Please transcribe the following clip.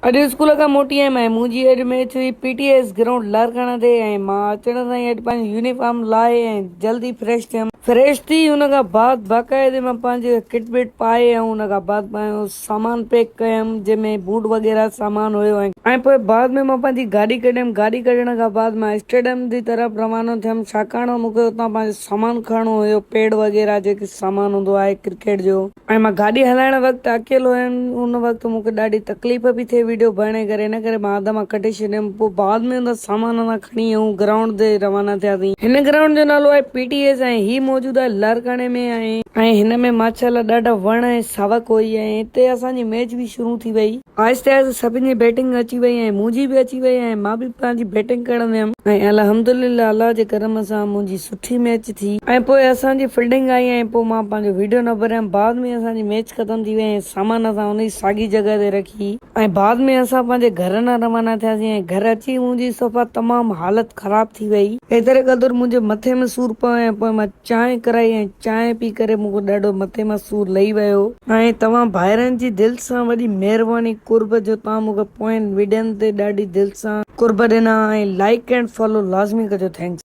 अॼु स्कूल खां मोटी आयमि ऐं मुंहिंजी अॼु मैच हुई पीटीएस ग्राउंड लारकाना ते ऐं मां अचण ताईं अॼु पंहिंजी यूनिफॉर्म लाहे ऐं जल्दी फ्रेश थियमि। फ्रेश थी हुन खां बाद बाक़ाइदे मां पंहिंजे किट विट पाए ऐं हुन खां बाद पंहिंजो सामान पैक कयमि जंहिंमें बूट वग़ैरह सामान हुयो ऐं पोइ बाद में मां पंहिंजी गाॾी कढियमि। गाॾी कढण खां बाद मां स्टेडियम जी तरफ़ रवानो थियमि छाकाणि मूंखे उतां पंहिंजो सामान खणणो हुयो, पैड वग़ैरह जेके सामान हूंदो आहे क्रिकेट जो। ऐं मां गाॾी हलाइण वक़्तु अकेलो हुयमि, उन वक़्तु मूंखे ॾाढी तकलीफ़ बि थिए वीडियो भरणे करे, इन करे मां अध मां कढी छॾियमि। पोइ बाद में हुन सामान असां खणी ऐं ग्राउंड ते रवाना थियासीं। हिन ग्राउंड जो नालो आहे पीटीएस ऐं ही मौजूदु आहे लारकाने में ऐं हिन में माशाल्लाह ॾाढा वण ऐं सावक हुई ऐं हिते असांजी मैच बि शुरू थी वई। आहिस्ते आहिस्ते सभिनी जी बैटिंग अची वई ऐं मुंहिंजी बि अची वई ऐं मां बि पंहिंजी बैटिंग करण वियमि ऐं अल्हम्दुलिल्लाह अल्लाह जे करम सां मुंहिंजी सुठी मैच थी ऐं पोइ असांजी फील्डिंग आई ऐं पोइ मां पंहिंजो वीडियो न भरियमि। बाद में असांजी मैच ख़तम थी वई ऐं सामान असां उन साॻी जॻह ते रखी ऐं बाद में असां पंहिंजे घर न रवाना थियासीं ऐं घर अची मुंहिंजी सफ़ा तमामु हालत ख़राब थी वई। एतिरे क़दुरु मुंहिंजे मथे में सूर पियो ऐं पोइ मां चांहि कराई ऐं चांहि पी करे मूंखे ॾाढो मथे मां सूर लही वियो। ऐं तव्हां भाइरनि जी दिलि सां वॾी महिरबानी कुर्ब जो तव्हां मूंखे पोयनि वीडियोनि ते ॾाढी दिलि सां कुर्ब ॾिना ऐं लाइक एंड फॉलो लाज़मी कजो। थैंक्स।